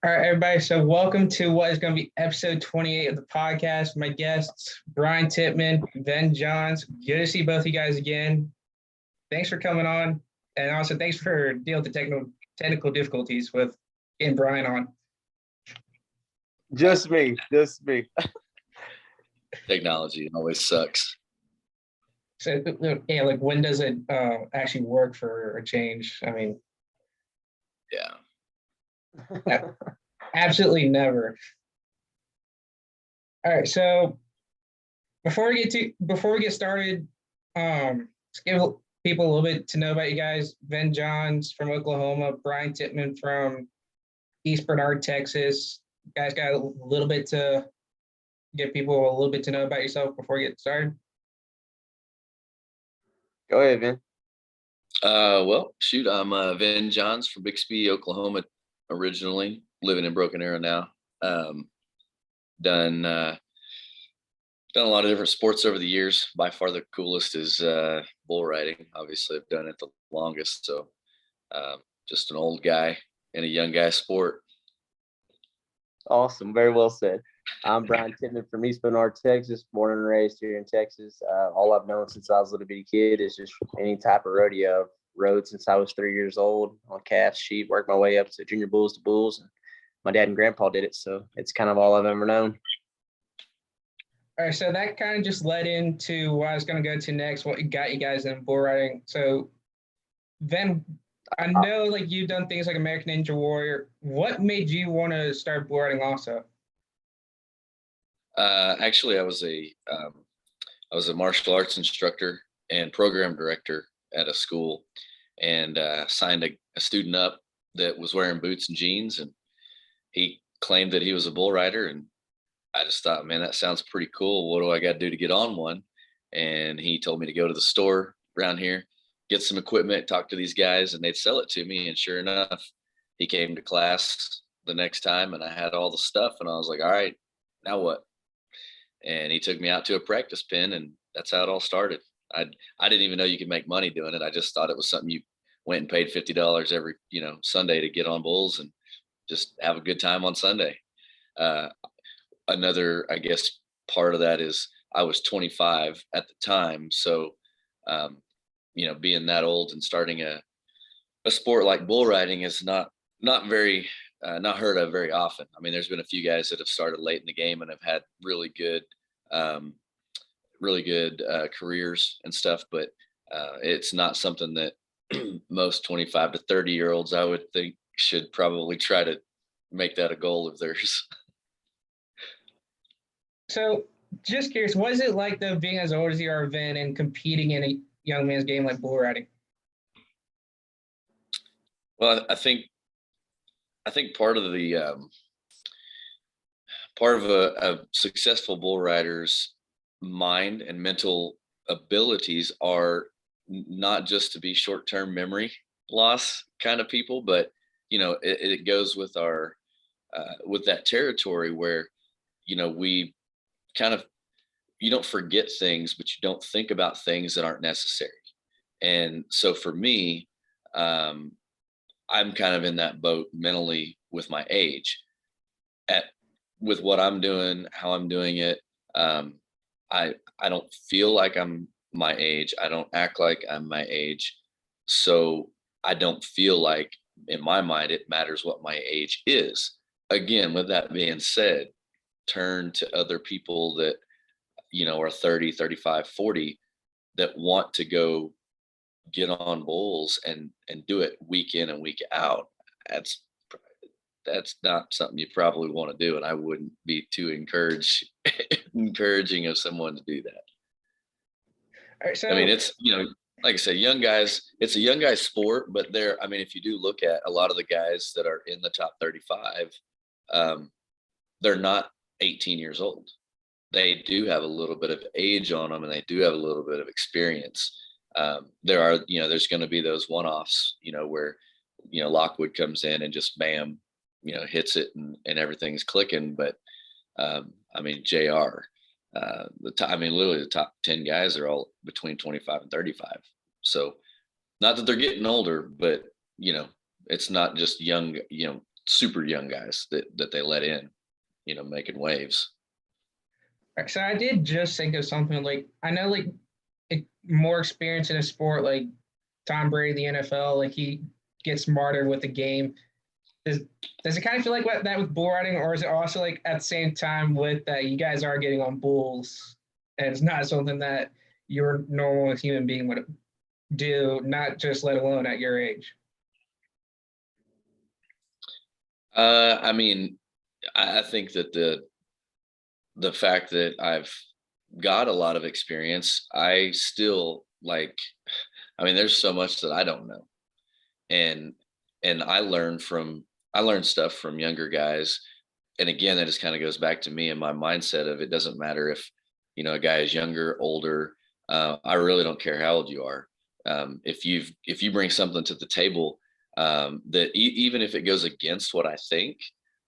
All right, everybody. So, welcome to what is going to be episode 28 of the podcast. My guests, Bryan Titman, Venn Johns. Good to see both of you guys again. Thanks for coming on. And also, thanks for dealing with the technical difficulties with getting Bryan on. Just me. Technology always sucks. So, yeah, like when does it actually work for a change? I mean, yeah. Absolutely never. All right, so before we get started, let's give people a little bit to know about you guys. Venn Johns from Oklahoma, Bryan Titman from East Bernard, Texas. You guys got a little bit to get people a little bit to know about yourself before we get started. Go ahead, Vin. Well, shoot, I'm Venn Johns from Bixby, Oklahoma, originally living in Broken Arrow now. Done a lot of different sports over the years. By far the coolest is bull riding. Obviously, I've done it the longest. So just an old guy in a young guy sport. Awesome. Very well said. I'm Bryan Titman from East Bernard, Texas, born and raised here in Texas. All I've known since I was a little bitty kid is just any type of rodeo. Rode since I was 3 years old on calves, sheep, worked my way up to junior bulls to bulls. And my dad and grandpa did it, so it's kind of all I've ever known. All right, so that kind of just led into what I was going to go to next, what got you guys in bull riding. So then I know like you've done things like American Ninja Warrior. What made you want to start bull riding also? Actually, I was a martial arts instructor and program director at a school, and signed a student up that was wearing boots and jeans, and he claimed that he was a bull rider, and I just thought, man, that sounds pretty cool. What do I got to do to get on one? And he told me to go to the store around here, get some equipment, talk to these guys, and they'd sell it to me. And sure enough, he came to class the next time, and I had all the stuff, and I was like, all right, now what? And he took me out to a practice pen, and that's how it all started. I didn't even know you could make money doing it. I just thought it was something you went and paid $50 every, Sunday to get on bulls and just have a good time on Sunday. Another, I guess, part of that is I was 25 at the time. So, being that old and starting a sport like bull riding is not very, not heard of very often. I mean, there's been a few guys that have started late in the game and have had really good careers and stuff, but it's not something that most 25 to 30-year-olds, I would think, should probably try to make that a goal of theirs. So just curious, what is it like though being as old as you are, Vin, and competing in a young man's game like bull riding? Well, I think part of the part of a successful bull rider's mind and mental abilities are not just to be short-term memory loss kind of people, but it goes with our with that territory where we kind of, you don't forget things, but you don't think about things that aren't necessary. And so for me, I'm kind of in that boat mentally with my age, with what I'm doing, how I'm doing it. I don't feel like I'm my age. I don't act like I'm my age. So I don't feel like, in my mind, it matters what my age is. Again, with that being said, turn to other people that, are 30, 35, 40 that want to go get on bulls and do it week in and week out. That's not something you probably want to do. And I wouldn't be too encouraging of someone to do that. All right, so I mean, it's, like I say, young guys, it's a young guy sport, but if you do look at a lot of the guys that are in the top 35, they're not 18 years old. They do have a little bit of age on them, and they do have a little bit of experience. There's going to be those one-offs, where, Lockwood comes in and just bam, hits it and everything's clicking. But JR, literally the top 10 guys are all between 25 and 35. So not that they're getting older, but, it's not just young, super young guys that they let in, making waves. So I did just think of something like I know like more experience in a sport like Tom Brady, the NFL, like he gets smarter with the game. Does it kind of feel like that with bull riding, or is it also like at the same time with that you guys are getting on bulls and it's not something that your normal human being would do, not just let alone at your age? I mean, I think that the fact that I've got a lot of experience, I still like, I mean, there's so much that I don't know. And I learned stuff from younger guys. And again, that just kind of goes back to me and my mindset of it doesn't matter if, a guy is younger, older. I really don't care how old you are. If you bring something to the table, that even if it goes against what I think,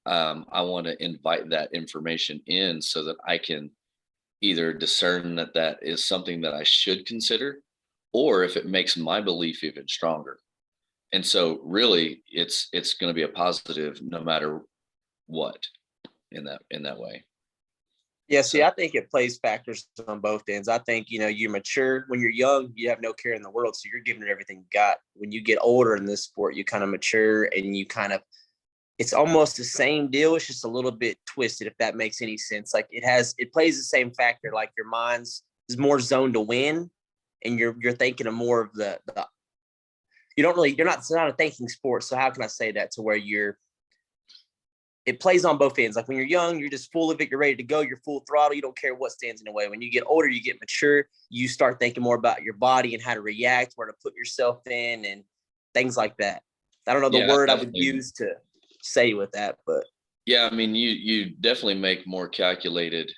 I want to invite that information in so that I can either discern that that is something that I should consider, or if it makes my belief even stronger. And so really it's going to be a positive no matter what in that way. Yeah, see, I think it plays factors on both ends. I think, you mature when you're young, you have no care in the world. So you're giving it everything you got. When you get older in this sport, you kind of mature and you kind of, it's almost the same deal. It's just a little bit twisted, if that makes any sense. Like it plays the same factor. Like your mind's is more zoned to win, and you're thinking of more of the it's not a thinking sport. So how can I say that to where it plays on both ends. Like when you're young, you're just full of it. You're ready to go. You're full throttle. You don't care what stands in the way. When you get older, you get mature. You start thinking more about your body and how to react, where to put yourself in, and things like that. I don't know the word definitely. I would use to say with that, but yeah, I mean, you definitely make more calculated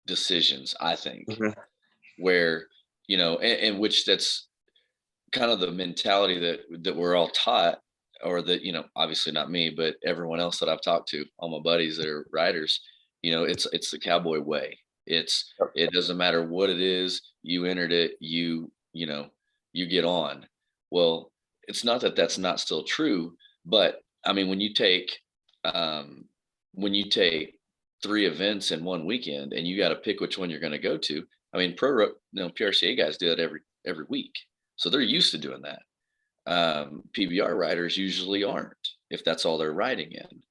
decisions, I think, where and which that's kind of the mentality that we're all taught, or that obviously not me, but everyone else that I've talked to, all my buddies that are riders, it's the cowboy way. It doesn't matter what it is, you entered it, you get on. Well, it's not that that's not still true, but I mean, when you take 3 events in one weekend and you got to pick which one you're going to go to. I mean, PRCA guys do it every week, so they're used to doing that. PBR riders usually aren't, if that's all they're riding in.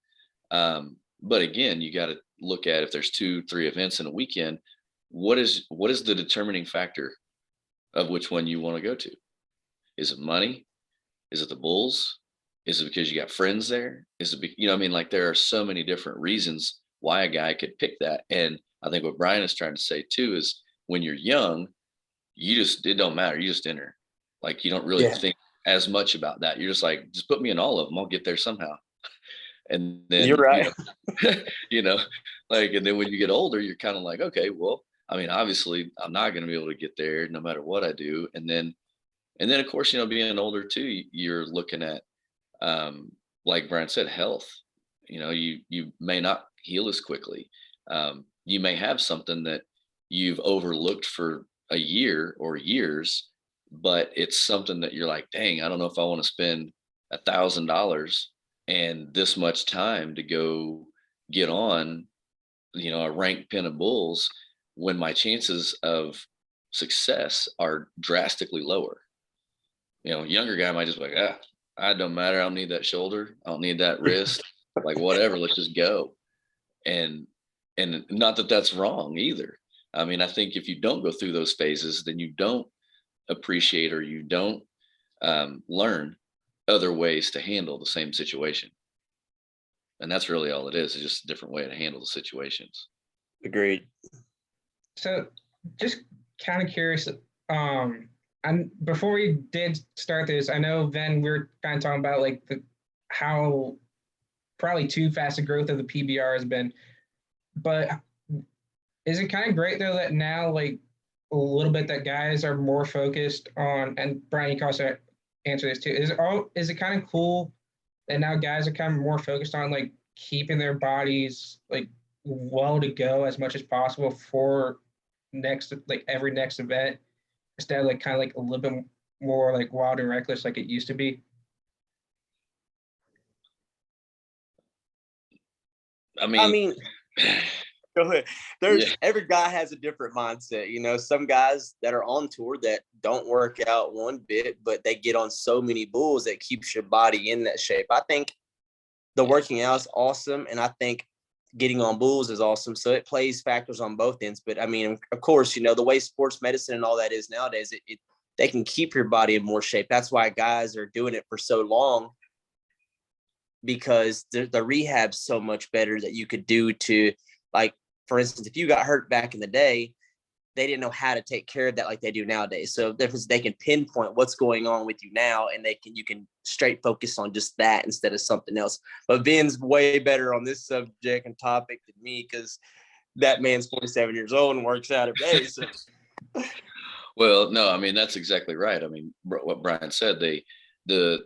But again, you got to look at, if there's 2-3 events in a weekend, what is the determining factor of which one you want to go to? Is it money? Is it the bulls? Is it because you got friends there? Is it, I mean, like there are so many different reasons why a guy could pick that. And I think what Bryan is trying to say too is when you're young, it don't matter. You just enter. Like you don't really think as much about that. You're just like, just put me in all of them. I'll get there somehow. And then you're right. And then when you get older, you're kind of like, okay, well, I mean, obviously I'm not going to be able to get there no matter what I do. And then of course, being older too, you're looking at, like Bryan said, health. You may not heal as quickly. You may have something that you've overlooked for a year or years, but it's something that you're like, dang, I don't know if I want to spend $1,000 and this much time to go get on, a ranked pen of bulls when my chances of success are drastically lower. Younger guy might just be like, I don't matter. I don't need that shoulder. I don't need that wrist. Like whatever, let's just go. And not that that's wrong either. I mean, I think if you don't go through those phases, then you don't appreciate, or you don't learn other ways to handle the same situation. And that's really all it is. It's just a different way to handle the situations. Agreed. So just kind of curious, and before we did start this, I know Venn, we were kind of talking about like how probably too fast a growth of the PBR has been, but is it kind of great though that now like a little bit that guys are more focused on, and Bryan, you can also answer this too, is it kind of cool that now guys are kind of more focused on like keeping their bodies like well to go as much as possible for every next event, instead of like kind of like a little bit more like wild and reckless like it used to be? I I mean, mean, go ahead. yeah, Every guy has a different mindset. You know, some guys that are on tour that don't work out one bit, but they get on so many bulls that keeps your body in that shape. I think the working out is awesome, and I think getting on bulls is awesome. So it plays factors on both ends. But I mean, of course, you know, the way sports medicine and all that is nowadays, they can keep your body in more shape. That's why guys are doing it for so long, because the rehab's so much better that you could do to, like, for instance, if you got hurt back in the day, they didn't know how to take care of that like they do nowadays. So they can pinpoint what's going on with you now, and you can straight focus on just that instead of something else. But Ben's way better on this subject and topic than me, because that man's 47 years old and works out every day. So well, no, I mean, that's exactly right. I mean, what Brian said, the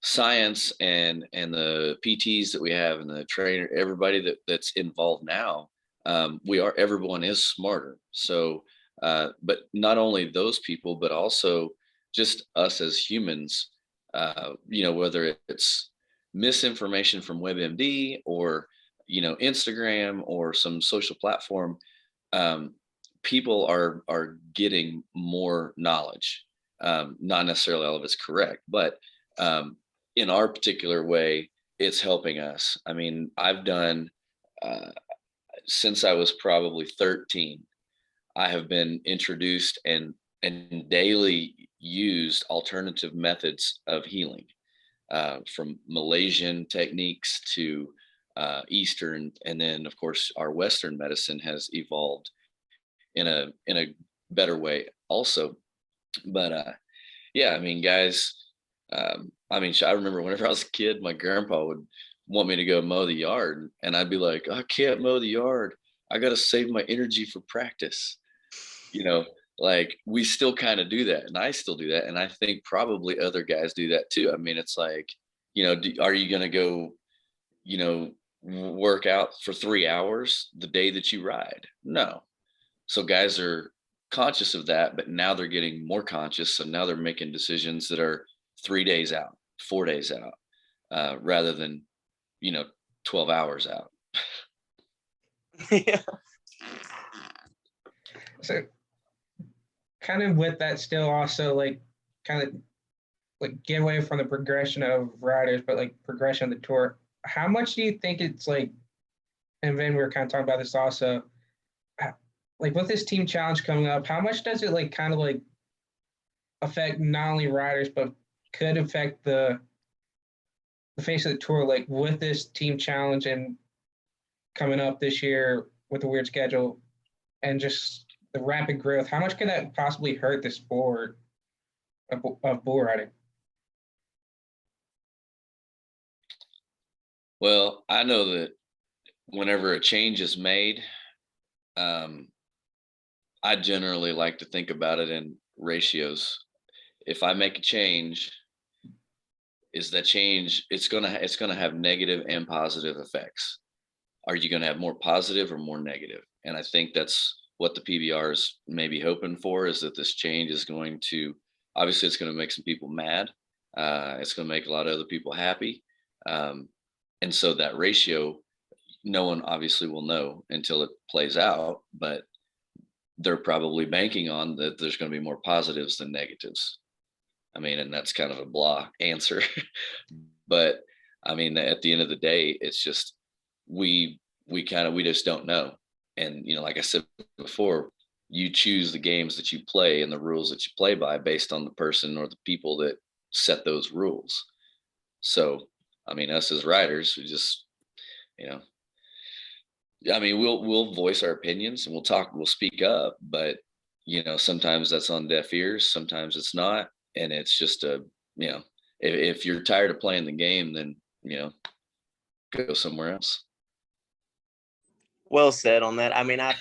science and the PTs that we have and the trainer, everybody that's involved now, everyone is smarter. So, but not only those people, but also just us as humans, whether it's misinformation from WebMD or, Instagram or some social platform, people are getting more knowledge. Not necessarily all of it's correct, but in our particular way, it's helping us. I mean, I've done since I was probably 13. I have been introduced and daily used alternative methods of healing, from Malaysian techniques to Eastern, and then of course our Western medicine has evolved in a better way also. But yeah, I mean, guys, I remember whenever I was a kid, my grandpa would want me to go mow the yard, and I'd be like, I can't mow the yard. I got to save my energy for practice. You know, like we still kind of do that, and I still do that, and I think probably other guys do that too. I mean, it's like, are you going to go, work out for 3 hours the day that you ride? No. So guys are conscious of that, but now they're getting more conscious. So now they're making decisions that are 3 days out, 4 days out, rather than, 12 hours out. yeah. So kind of with that still also like kind of like get away from the progression of riders, but like progression of the tour. How much do you think it's like, and then we were kind of talking about this also, like with this team challenge coming up, how much does it like kind of like affect not only riders, but could affect the face of the tour, like with this team challenge and coming up this year with the weird schedule and just the rapid growth? How much could that possibly hurt the sport of bull riding? Well, I know that whenever a change is made, I generally like to think about it in ratios. If I make a change, is that change, it's gonna have negative and positive effects. Are you gonna have more positive or more negative? And I think that's what the PBR is maybe hoping for, is that this change is going to, obviously it's going to make some people mad. It's going to make a lot of other people happy. And so that ratio, no one obviously will know until it plays out, but they're probably banking on that there's going to be more positives than negatives. I mean, and that's kind of a blah answer, but I mean, at the end of the day, it's just, we just don't know. And, like I said before, you choose the games that you play and the rules that you play by based on the person or the people that set those rules. So, I mean, us as riders, we just, I mean, we'll voice our opinions and we'll speak up, but sometimes that's on deaf ears, sometimes it's not. And it's just if you're tired of playing the game, then, go somewhere else. Well said on that. I mean, I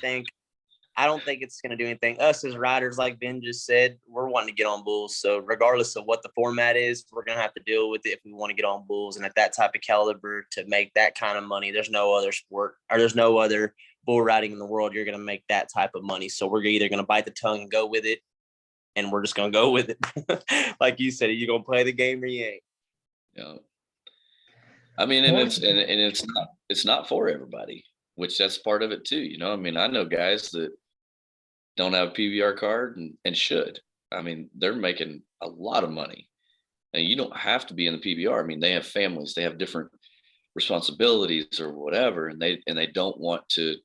don't think it's going to do anything. Us as riders, like Ben just said, we're wanting to get on bulls. So regardless of what the format is, we're going to have to deal with it if we want to get on bulls. And at that type of caliber, to make that kind of money, there's no other sport, or there's no other bull riding in the world you're going to make that type of money. So we're either going to bite the tongue and go with it, and we're just going to go with it. Like you said, you're going to play the game or you ain't. Yeah. I mean, and One, it's not for everybody, which that's part of it too. I mean, I know guys that don't have a PBR card and should. I mean, they're making a lot of money, and you don't have to be in the PBR. I mean, they have families, they have different responsibilities or whatever, and they don't want to,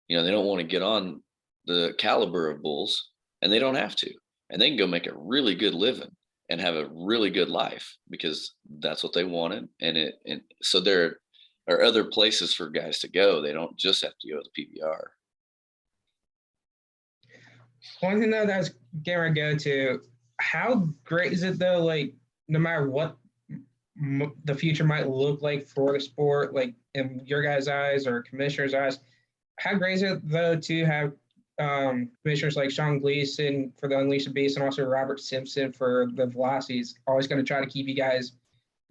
they don't want to get on the caliber of bulls, and they don't have to, and they can go make a really good living and have a really good life because that's what they wanted. And so there are other places for guys to go. They don't just have to go to the PBR. one thing though that I was getting ready to go to, how great is it though? Like, no matter what the future might look like for the sport, like in your guys' eyes or commissioner's eyes, how great is it though to have commissioners like Sean Gleason for the Unleash the Beast and also Robert Simpson for the Velocities, always going to try to keep you guys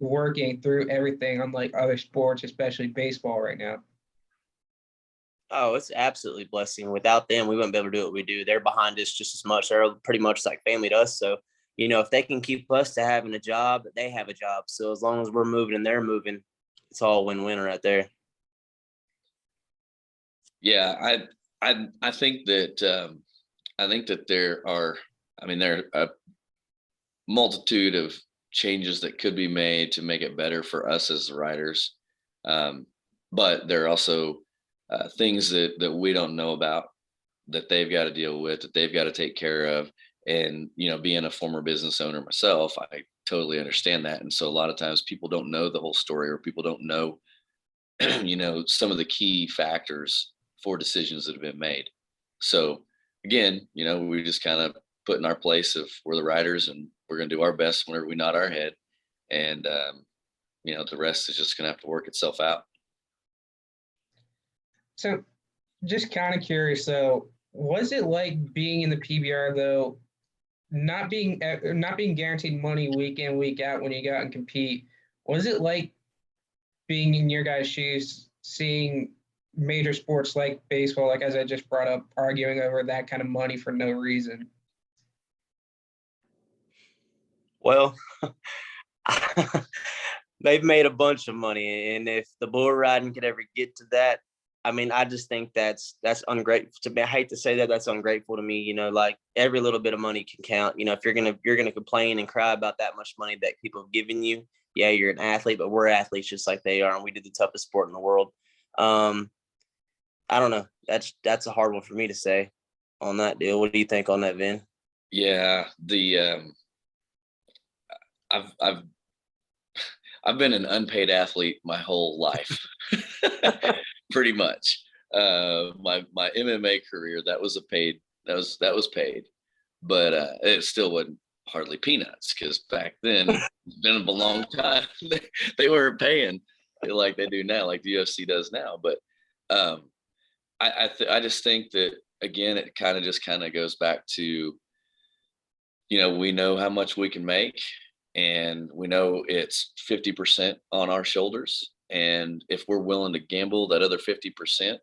working through everything, unlike other sports, especially baseball right now. Oh, it's absolutely a blessing. Without them, we wouldn't be able to do what we do. They're behind us just as much. They're pretty much like family to us. So, if they can keep us to having a job, they have a job. So as long as we're moving and they're moving, it's all win-win right there. Yeah, I think that there are a multitude of changes that could be made to make it better for us as the riders, but there are also things that we don't know about that they've got to deal with, that they've got to take care of. And being a former business owner myself, I totally understand that. And so a lot of times people don't know the whole story, or people don't know some of the key factors for decisions that have been made. So again, we just kind of put in our place of we're the riders, and we're going to do our best whenever we nod our head, and the rest is just going to have to work itself out. So just kind of curious though, was it like being in the PBR though, not being guaranteed money week in, week out when you go out and compete? Was it like being in your guys' shoes, seeing major sports like baseball, like as I just brought up, arguing over that kind of money for no reason? Well, they've made a bunch of money, and if the bull riding could ever get to that, I mean, I just think that's ungrateful to me. I hate to say that, that's ungrateful to me. Like every little bit of money can count. If you're gonna complain and cry about that much money that people have given you, yeah, you're an athlete, but we're athletes just like they are, and we do the toughest sport in the world. I don't know. That's a hard one for me to say on that deal. What do you think on that, Vin? Yeah, I've been an unpaid athlete my whole life, pretty much. My MMA career, that was paid, but it still wasn't hardly peanuts, because back then, it's been a long time, they weren't paying like they do now, like the UFC does now. But I just think that, again, it kind of goes back to, we know how much we can make, and we know it's 50% on our shoulders. And if we're willing to gamble that other 50%,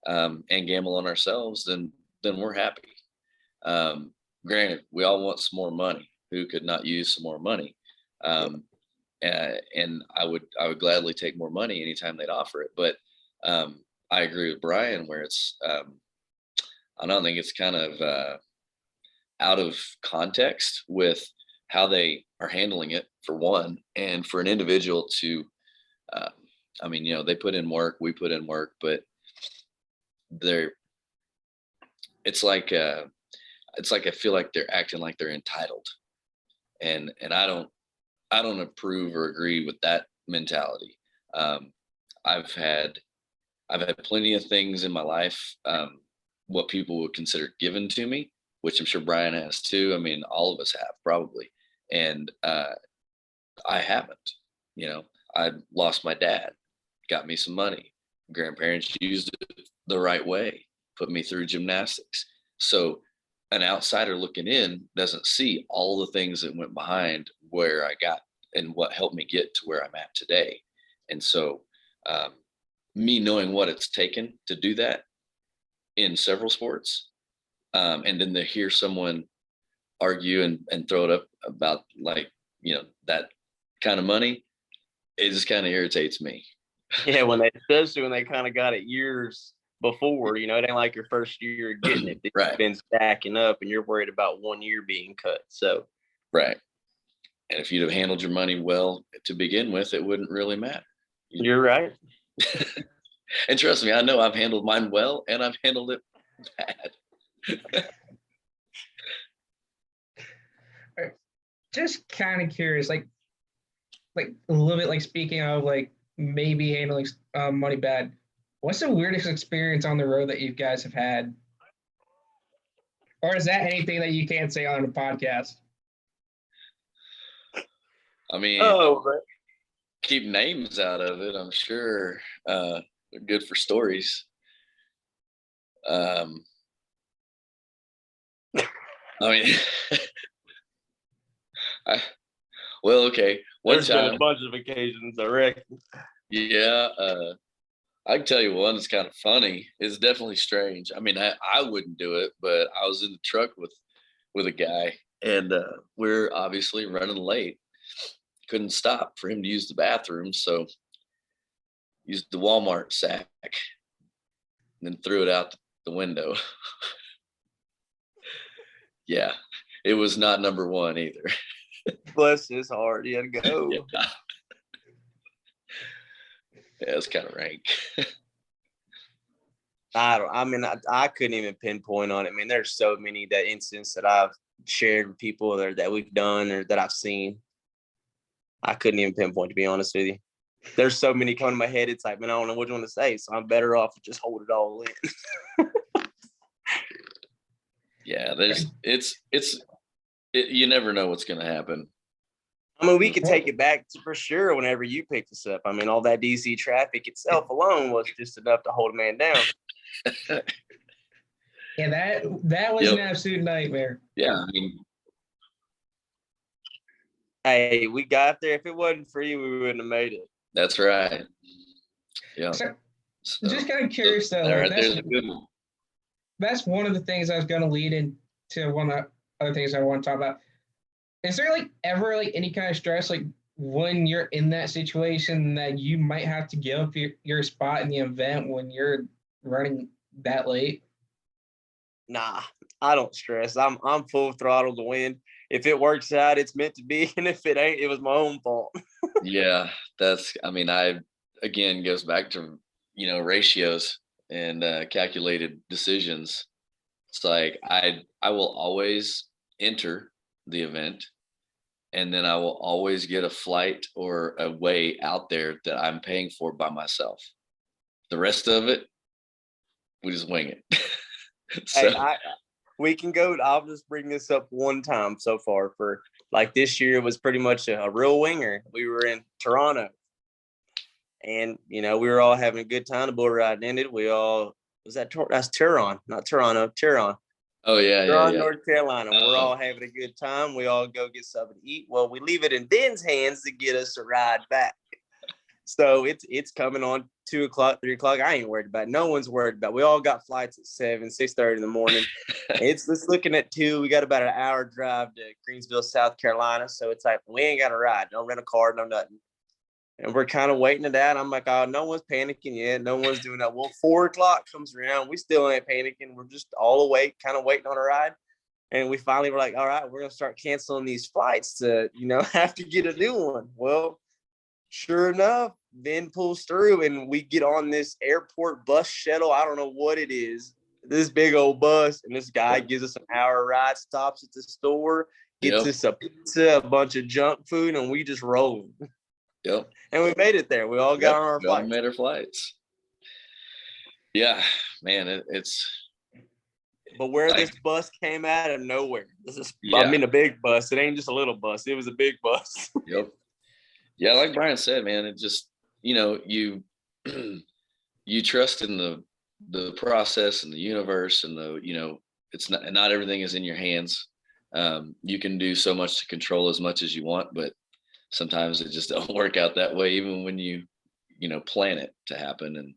and gamble on ourselves, then we're happy. Granted, we all want some more money. Who could not use some more money? And I would gladly take more money anytime they'd offer it. But I agree with Bryan, where it's I don't think it's kind of out of context with how they are handling it, for one, and for an individual to, they put in work, we put in work, but it's like I feel like they're acting like they're entitled, and I don't approve or agree with that mentality. I've had plenty of things in my life, what people would consider given to me, which I'm sure Bryan has too. I mean, all of us have, probably. And I haven't. I lost my dad, got me some money. Grandparents used it the right way, put me through gymnastics. So an outsider looking in doesn't see all the things that went behind where I got and what helped me get to where I'm at today. And so me knowing what it's taken to do that in several sports, and then to hear someone argue and throw it up about, like, that kind of money, it just kind of irritates me. Yeah, especially when they kind of got it years before, it ain't like your first year getting it. It's Right. been stacking up and you're worried about 1 year being cut. So, Right. And if you'd have handled your money well to begin with, it wouldn't really matter. You're right. And trust me, I know I've handled mine well and I've handled it bad. Just kind of curious, like a little bit like speaking of like maybe handling money bad. What's the weirdest experience on the road that you guys have had? Or is that anything that you can't say on a podcast? I mean, keep names out of it. I'm sure they're good for stories. I mean, okay. There's been a bunch of occasions, I reckon. Yeah, I can tell you one that's kind of funny. It's definitely strange. I mean, I wouldn't do it, but I was in the truck with a guy, and we're obviously running late. Couldn't stop for him to use the bathroom, so used the Walmart sack and then threw it out the window. Yeah, it was not number one either. Bless his heart, he had to go. Yeah, it's kind of rank. I couldn't even pinpoint on it. I mean, there's so many incidents that I've shared with people that we've done or that I've seen. I couldn't even pinpoint, to be honest with you. There's so many coming to my head. It's like, man, I don't know which one to say, so I'm better off to just hold it all in. Yeah, you never know what's going to happen. I mean, we could take it back to for sure whenever you picked us up. I mean, all that DC traffic itself alone was just enough to hold a man down. Yeah, that was an absolute nightmare. Yeah, I mean, hey, we got there. If it wasn't for you, we wouldn't have made it. That's right. Yeah. So just kind of curious though. Right, there's a good one. That's one of the things I was going to lead into one of the other things I want to talk about. Is there ever any kind of stress when you're in that situation that you might have to give up your spot in the event when you're running that late? Nah, I don't stress. I'm full throttle to win. If it works out, it's meant to be, and if it ain't, it was my own fault. Yeah, again goes back to ratios and calculated decisions. It's like I will always enter the event, and then I will always get a flight or a way out there that I'm paying for by myself. The rest of it, we just wing it. So, hey, we can go. I'll just bring this up one time so far. For this year was pretty much a real winger. We were in Toronto, and we were all having a good time. The bull ride ended. That's Turon, not Toronto, Turon. Oh yeah, Turon, yeah. North Carolina. We're all having a good time. We all go get something to eat. Well, we leave it in Ben's hands to get us a ride back. So it's coming on 2 o'clock, 3 o'clock. I ain't worried about it. No one's worried about it. We all got flights at 7, 6:30 in the morning. It's looking at 2. We got about an hour drive to Greensville, South Carolina. So it's like, we ain't got a ride. No rent a car, no nothing. And we're kind of waiting it out. I'm like, oh, no one's panicking yet. No one's doing that. Well, 4 o'clock comes around. We still ain't panicking. We're just all awake, kind of waiting on a ride. And we finally were like, all right, we're going to start canceling these flights to, have to get a new one. Well, sure enough, Ben pulls through and we get on this airport bus shuttle. I don't know what it is. This big old bus. And this guy gives us an hour ride, stops at the store, gets us a pizza, a bunch of junk food, and we just rolled. Yep. And we made it there. We all got on our flights. Made our flights. Yeah, man, it's. But where this bus came out of nowhere. A big bus. It ain't just a little bus. It was a big bus. Yep. Yeah, like Bryan said, man, it just, you trust in the process and the universe and it's not everything is in your hands. You can do so much to control as much as you want, but sometimes it just don't work out that way, even when you plan it to happen.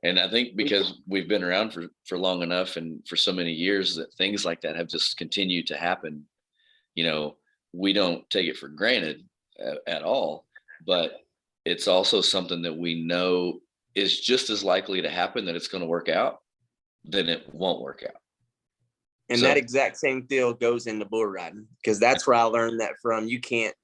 And I think because we've been around for long enough and for so many years that things like that have just continued to happen. We don't take it for granted at all, but it's also something that we know is just as likely to happen that it's going to work out than it won't work out. And So- that exact same deal goes into bull riding, because that's where I learned that from. You can't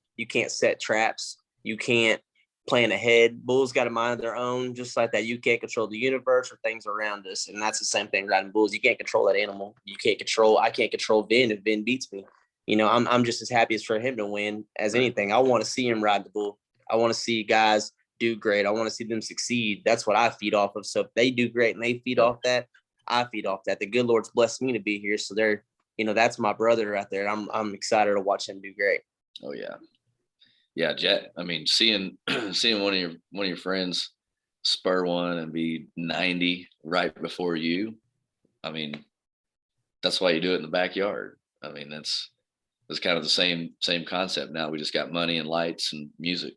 set traps. You can't plan ahead. Bulls got a mind of their own, just like that. You can't control the universe or things around us. And that's the same thing riding bulls. You can't control that animal. I can't control Venn if Venn beats me. I'm just as happy as for him to win as anything. I want to see him ride the bull. I want to see guys do great. I want to see them succeed. That's what I feed off of. So if they do great and they feed off that, I feed off that. The good Lord's blessed me to be here. So that's my brother right there. I'm excited to watch him do great. Oh yeah. Yeah, Jet. I mean, seeing one of your friends spur one and be 90 right before you. I mean, that's why you do it in the backyard. I mean, that's kind of the same concept. Now we just got money and lights and music.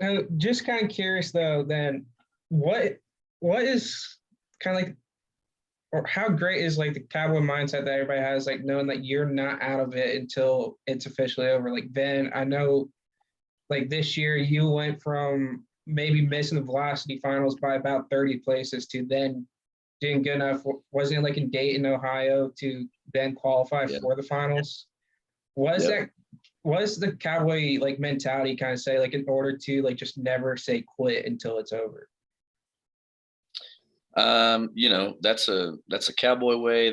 So just kind of curious though, then what is kind of like, or how great is like the cowboy mindset that everybody has, like knowing that you're not out of it until it's officially over? Like Ben, I know like this year you went from maybe missing the velocity finals by about 30 places to then doing good enough. Wasn't it like in Dayton, Ohio, to then qualify for the finals? Was the cowboy like mentality kind of say like in order to like just never say quit until it's over? That's a cowboy way.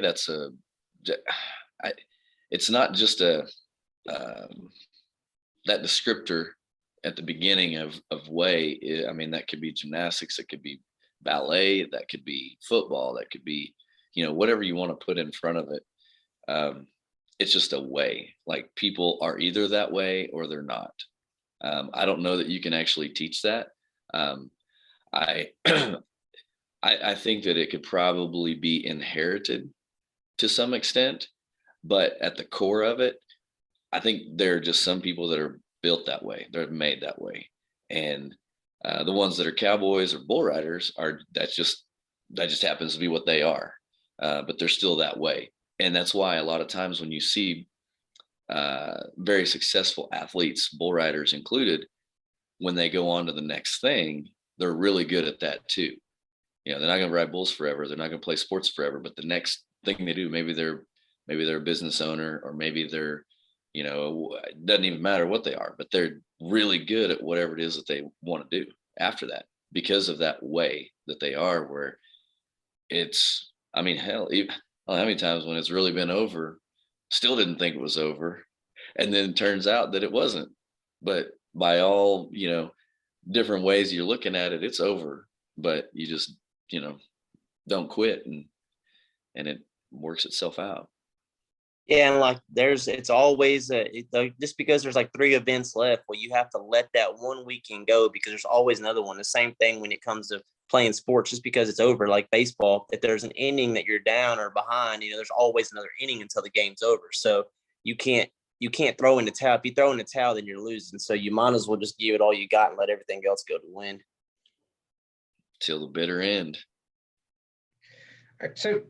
It's not just that descriptor at the beginning of way. I mean, that could be gymnastics, it could be ballet, that could be football, that could be, whatever you want to put in front of it. It's just a way. Like people are either that way or they're not. I don't know that you can actually teach that. I I think that it could probably be inherited to some extent, but at the core of it, I think there are just some people that are built that way. They're made that way. And the ones that are cowboys or bull riders that just happens to be what they are. But they're still that way. And that's why a lot of times when you see very successful athletes, bull riders included, when they go on to the next thing, they're really good at that too. They're not going to ride bulls forever. They're not going to play sports forever. But the next thing they do, maybe they're a business owner, or maybe they're, it doesn't even matter what they are, but they're really good at whatever it is that they want to do after that, because of that way that they are, where it's, I mean, hell, how many times when it's really been over, still didn't think it was over. And then it turns out that it wasn't. But by all, different ways you're looking at it, it's over. But you just, don't quit, and it works itself out. Yeah, and like it's always just because there's like 3 events left, well, you have to let that one weekend go, because there's always another one. The same thing when it comes to playing sports. Just because it's over, like baseball, if there's an inning that you're down or behind, there's always another inning until the game's over. So you can't throw in the towel. If you throw in the towel, then you're losing. So you might as well just give it all you got and let everything else go to win. Till the bitter end. So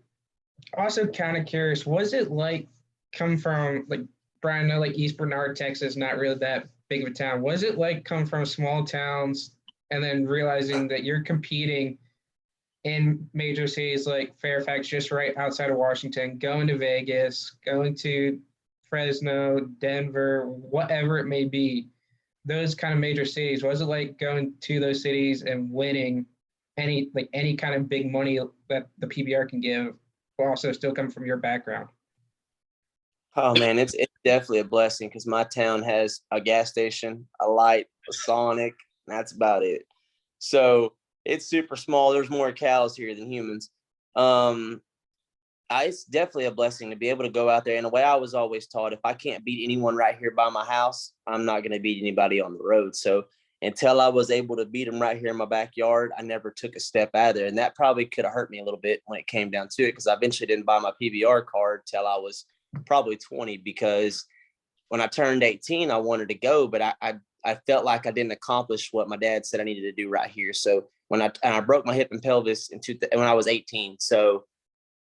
also kind of curious, was it like come from like Brian, I know like East Bernard, Texas, not really that big of a town. Was it like come from small towns and then realizing that you're competing in major cities like Fairfax, just right outside of Washington, going to Vegas, going to Fresno, Denver, whatever it may be, those kind of major cities? Was it like going to those cities and winning any kind of big money that the PBR can give, will also still come from your background? Oh man, it's definitely a blessing, because my town has a gas station, a light, a Sonic, and that's about it. So it's super small. There's more cows here than humans. It's definitely a blessing to be able to go out there. And the way I was always taught, if I can't beat anyone right here by my house, I'm not going to beat anybody on the road. So until I was able to beat them right here in my backyard, I never took a step out of there. And that probably could have hurt me a little bit when it came down to it, because I eventually didn't buy my PBR card till I was probably 20, because when I turned 18, I wanted to go, but I felt like I didn't accomplish what my dad said I needed to do right here. So when I broke my hip and pelvis when I was 18. So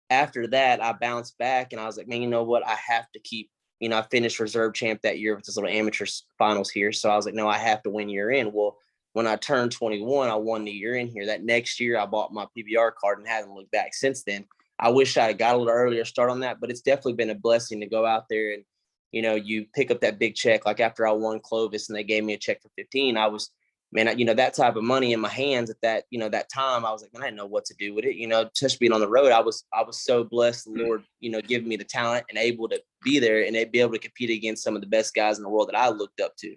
after that, I bounced back and I was like, man, you know what? I have to keep I finished reserve champ that year with this little amateur finals here. So I was like, no, I have to win year in. Well, when I turned 21, I won the year in here. That next year, I bought my PBR card and haven't looked back since then. I wish I had got a little earlier start on that, but it's definitely been a blessing to go out there and, you pick up that big check. Like after I won Clovis and they gave me a check for 15, I was, man, that type of money in my hands at that, that time, I was like, man, I didn't know what to do with it. Just being on the road, I was so blessed, the Lord, giving me the talent and able to be there and be able to compete against some of the best guys in the world that I looked up to.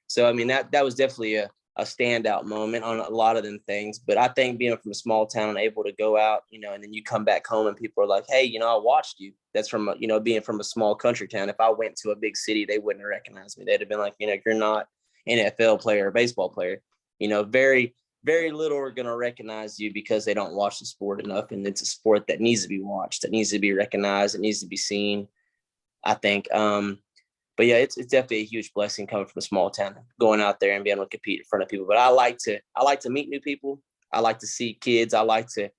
So, I mean, that was definitely a standout moment on a lot of them things. But I think being from a small town and able to go out, and then you come back home and people are like, hey, I watched you. That's from, being from a small country town. If I went to a big city, they wouldn't have recognized me. They'd have been like, you're not NFL player or baseball player. Very, very little are going to recognize you because they don't watch the sport enough. And it's a sport that needs to be watched, that needs to be recognized, it needs to be seen, I think. But yeah, it's definitely a huge blessing coming from a small town, going out there and being able to compete in front of people. But I like to meet new people. I like to see kids. I like to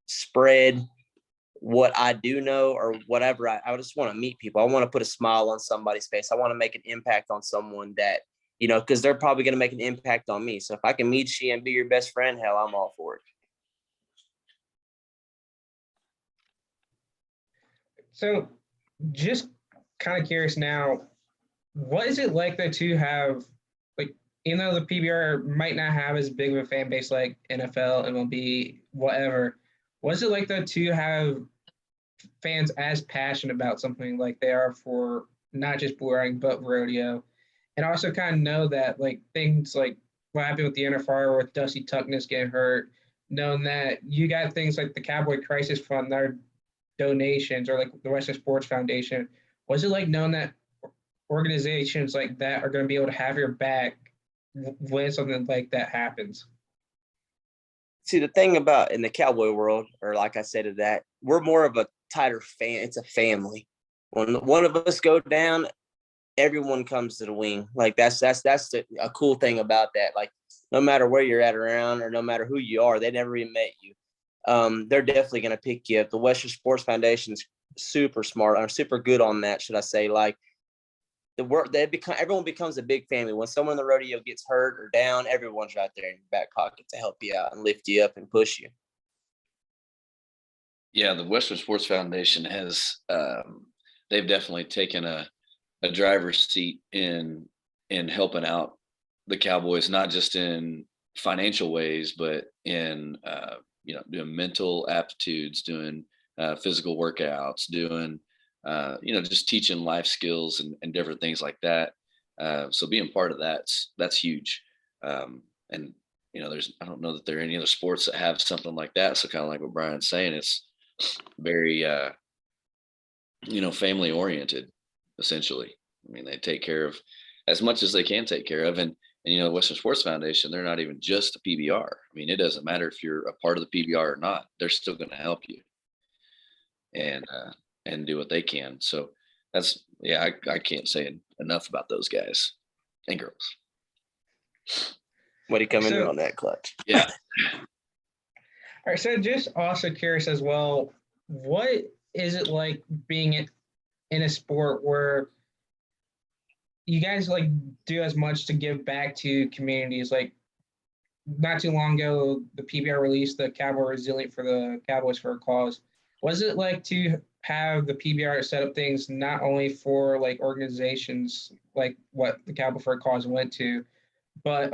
spread what I do know or whatever. I just want to meet people. I want to put a smile on somebody's face. I want to make an impact on someone that, because they're probably going to make an impact on me. So if I can meet you and be your best friend, hell, I'm all for it. So just kind of curious now, what is it like though to have, like, even though the PBR might not have as big of a fan base like NFL, MLB, whatever, what's it like though to have fans as passionate about something like they are for not just bull riding but rodeo, and also kind of know that like things like what happened with the NFR with Dusty Tuckness getting hurt, knowing that you got things like the Cowboy Crisis Fund, their donations, or like the Western Sports Foundation. Was it like knowing that organizations like that are going to be able to have your back when something like that happens? See, the thing about in the cowboy world, or like I said, of that, we're more of a tighter fan. It's a family. When one of us go down, everyone comes to the wing. Like that's a cool thing about that. Like no matter where you're at around, or no matter who you are, they never even met you. They're definitely going to pick you up. The Western Sports Foundation's super smart, or super good on that, should I say? Like everyone becomes a big family. When someone in the rodeo gets hurt or down, everyone's right there in your back pocket to help you out and lift you up and push you. Yeah, the Western Sports Foundation has they've definitely taken a driver's seat in helping out the Cowboys, not just in financial ways, but in doing mental aptitudes, doing physical workouts, doing just teaching life skills and different things like that. So being part of that's huge. And I don't know that there are any other sports that have something like that. So kind of like what Brian's saying, it's very family oriented, essentially. I mean, they take care of as much as they can take care of. And Western Sports Foundation, they're not even just a PBR. I mean, it doesn't matter if you're a part of the PBR or not, they're still going to help you and do what they can. So that's, I can't say enough about those guys and girls. What do you come in on that, Clutch? Yeah. All right. So just also curious as well, what is it like being in a sport where you guys like do as much to give back to communities? Like not too long ago, the PBR released the Cowboy Resilient for the Cowboys for a Cause. Was it like to have the PBR set up things not only for like organizations like what the Cowboy for a Cause went to, but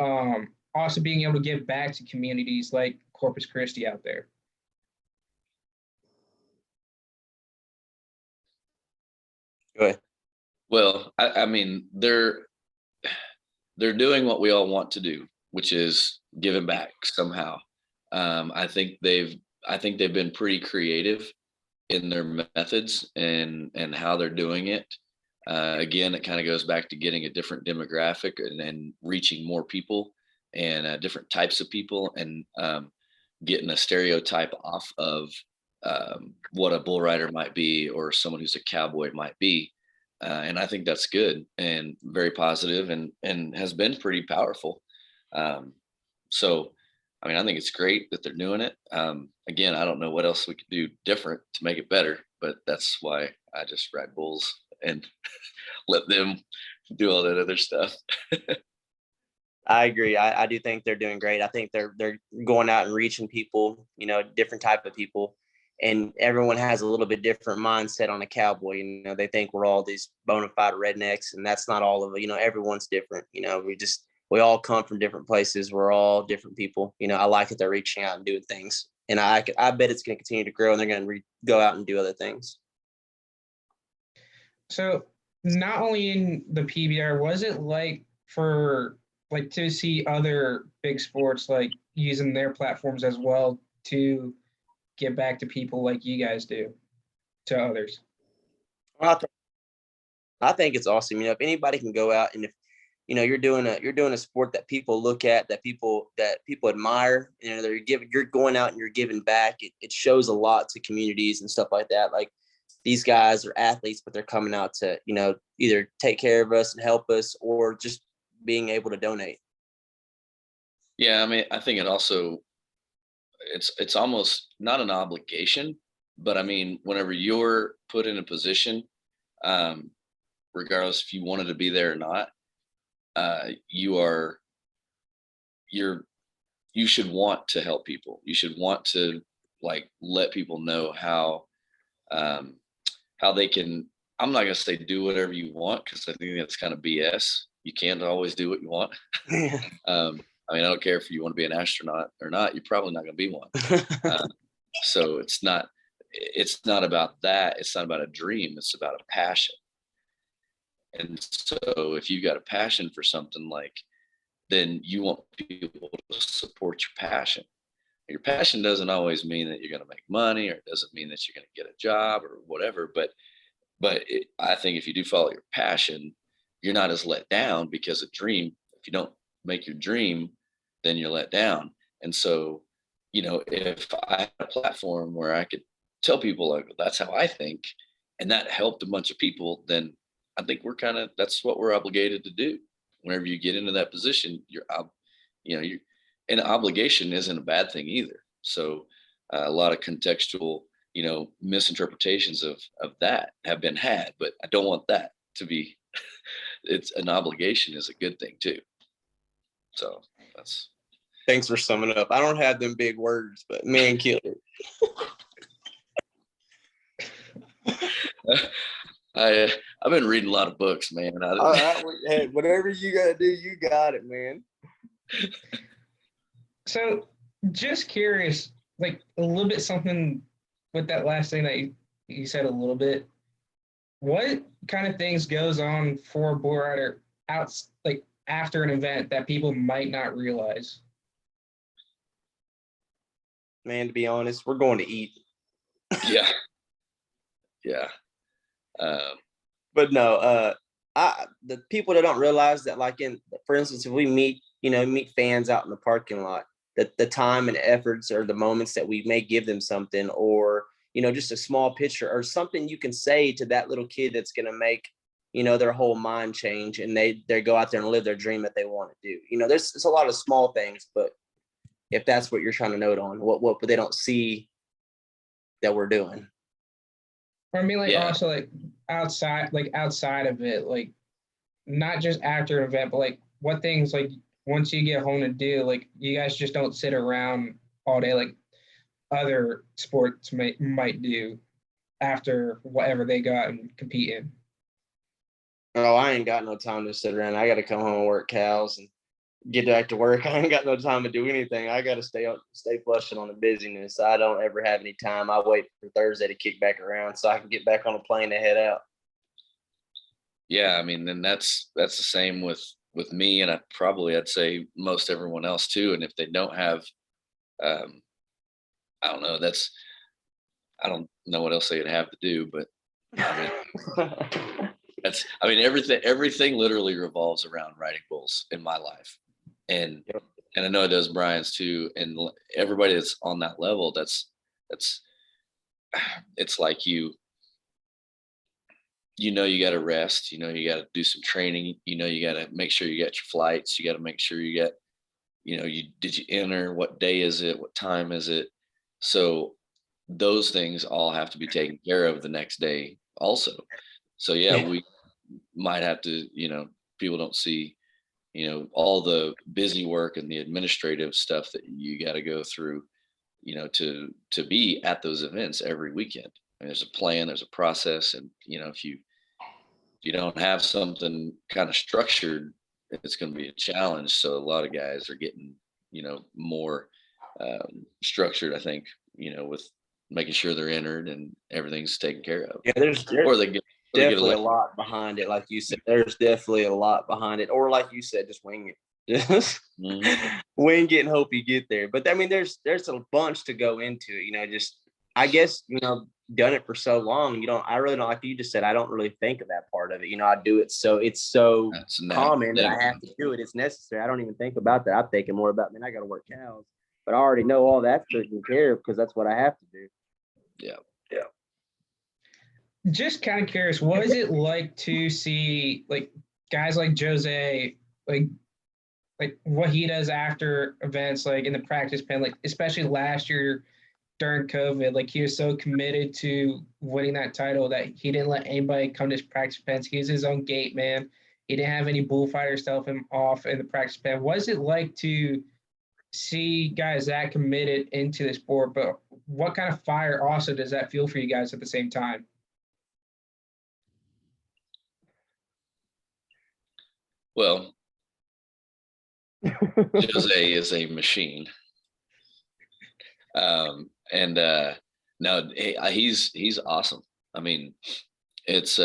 also being able to give back to communities like Corpus Christi out there? Go ahead. Well, I mean, they're doing what we all want to do, which is giving back somehow. I think they've been pretty creative in their methods and how they're doing it. Again, it kind of goes back to getting a different demographic and reaching more people and different types of people, and getting a stereotype off of what a bull rider might be or someone who's a cowboy might be. And I think that's good and very positive and has been pretty powerful. So, I mean, I think it's great that they're doing it. Again, I don't know what else we could do different to make it better, but that's why I just ride bulls and let them do all that other stuff. I agree. I do think they're doing great. I think they're going out and reaching people, different type of people, and everyone has a little bit different mindset on a cowboy. They think we're all these bona fide rednecks, and that's not all of it. Everyone's different. We all come from different places. We're all different people. I like that they're reaching out and doing things, and I bet it's going to continue to grow, and they're going to go out and do other things. So not only in the PBR, was it like to see other big sports like using their platforms as well to get back to people like you guys do, to others? I think it's awesome. If anybody can go out, and if you're doing a sport that people look at, that people admire, you're going out and you're giving back. It shows a lot to communities and stuff like that. Like, these guys are athletes, but they're coming out to either take care of us and help us, or just being able to donate. Yeah, I mean, I think it also, it's almost not an obligation, but I mean, whenever you're put in a position, regardless if you wanted to be there or not, you should want to help people. You should want to let people know how they can. I'm not gonna say do whatever you want, because I think that's kind of BS. You can't always do what you want. I mean, I don't care if you want to be an astronaut or not. You're probably not going to be one. So it's not about that. It's not about a dream. It's about a passion. And so if you've got a passion for something, then you want people to support your passion. Your passion doesn't always mean that you're going to make money, or it doesn't mean that you're going to get a job or whatever. But I think if you do follow your passion, you're not as let down, because a dream, if you don't make your dream, then you're let down. And so, if I had a platform where I could tell people that's how I think, and that helped a bunch of people, then I think that's what we're obligated to do. Whenever you get into that position, and obligation isn't a bad thing either. So a lot of contextual, misinterpretations of that have been had, but I don't want that to be, it's an obligation is a good thing too. So that's. Thanks for summing up. I don't have them big words, but man, killed it. I've been reading a lot of books, man. Hey, whatever you gotta do, you got it, man. So just curious, a little bit something with that last thing that you said a little bit. What kind of things goes on for a bull rider after an event that people might not realize? Man, to be honest, we're going to eat. Yeah. But no, the people that don't realize that, for instance, if we meet fans out in the parking lot, that the time and efforts or the moments that we may give them something, or, just a small picture or something you can say to that little kid that's going to make, their whole mind change, and they go out there and live their dream that they want to do. There's a lot of small things, but if that's what you're trying to note on, what they don't see that we're doing. I mean, also outside of it, not just after an event, but what things once you get home to do, you guys just don't sit around all day like other sports might do after whatever they go out and compete in. Oh, I ain't got no time to sit around. I got to come home and work cows and get back to work. I ain't got no time to do anything. I got to stay flushing on the busyness. I don't ever have any time. I wait for Thursday to kick back around so I can get back on a plane and head out. Yeah, I mean, and that's the same with me, and I'd say most everyone else too. And if they don't have, I don't know. I don't know what else they would have to do, but I mean, everything literally revolves around riding bulls in my life. And I know it does Bryan's too. And everybody that's on that level, it's like you got to rest, you got to do some training, you got to make sure you got your flights. You got to make sure you got, did you enter? What day is it? What time is it? So those things all have to be taken care of the next day also. So yeah, might have to, people don't see, all the busy work and the administrative stuff that you got to go through, to be at those events every weekend. I mean, there's a plan, there's a process, and if you don't have something kind of structured, it's going to be a challenge. So a lot of guys are getting, more structured, I think, with making sure they're entered and everything's taken care of. Yeah, there's Or they get definitely a lot behind it. Like you said, there's definitely a lot behind it. Or like you said, just wing it. Just wing it and hope you get there. But I mean, there's a bunch to go into it, just, I guess, done it for so long, I really don't, like you just said, I don't really think of that part of it. I do it so it's so common that I have to do it. It's necessary. I don't even think about that. I'm thinking more about, man, I got to work cows, but I already know all that's taken care of because that's what I have to do. Yeah. Just kind of curious, what is it like to see like guys like Jose, like what he does after events, like in the practice pen, like especially last year during COVID, like he was so committed to winning that title that he didn't let anybody come to his practice pens. He was his own gate man. He didn't have any bullfighters tell him off in the practice pen. What is it like to see guys that committed into the sport, but what kind of fire also does that feel for you guys at the same time? Well, Jose is a machine. And no, he's awesome. I mean, it's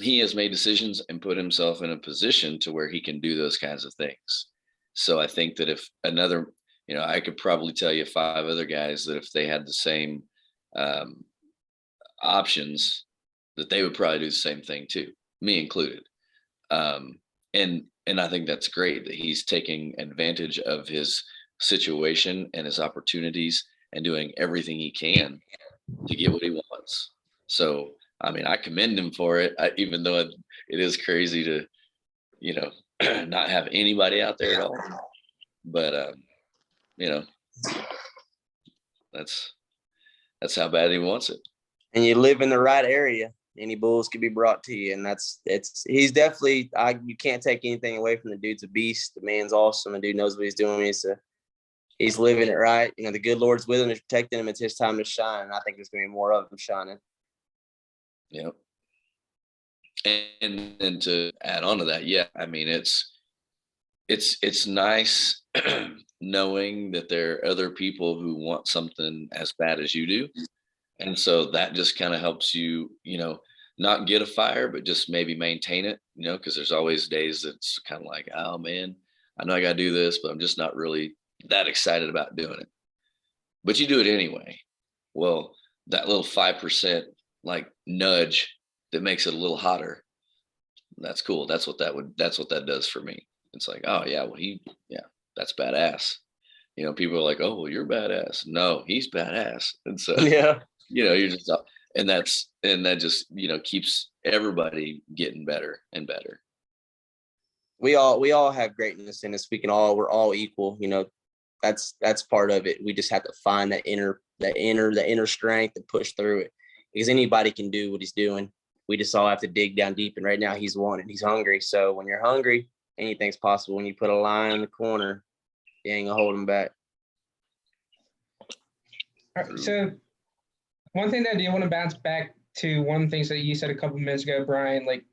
he has made decisions and put himself in a position to where he can do those kinds of things. So I think that if another, I could probably tell you 5 other guys that if they had the same options, that they would probably do the same thing too, me included. And I think that's great that he's taking advantage of his situation and his opportunities and doing everything he can to get what he wants. So, I mean, I commend him for it, even though it is crazy to, not have anybody out there at all. But, that's how bad he wants it. And you live in the right area, any bulls could be brought to you. And he's definitely, you can't take anything away from the dude's a beast. The man's awesome. The dude knows what he's doing. He's living it right. The good Lord's with him, is protecting him. It's his time to shine. And I think there's going to be more of him shining. Yep. And to add on to that, yeah, I mean, it's nice knowing that there are other people who want something as bad as you do. And so that just kind of helps you, not get a fire, but just maybe maintain it, because there's always days that's kind of like, oh man, I know I got to do this, but I'm just not really that excited about doing it. But you do it anyway. Well, that little 5% like nudge that makes it a little hotter. That's cool. That's what that does for me. It's like, oh yeah, well that's badass. People are like, oh, well, you're badass. No, he's badass. And so, yeah, you're just, and that just, keeps everybody getting better and better. We all have greatness in us. We're all equal. That's part of it. We just have to find that inner strength and push through it, because anybody can do what he's doing. We just all have to dig down deep. And right now he's wanted, he's hungry. So when you're hungry, anything's possible. When you put a lion in the corner, you ain't gonna hold him back. All right, so one thing that I do want to bounce back to, one of the things that you said a couple minutes ago, Bryan, like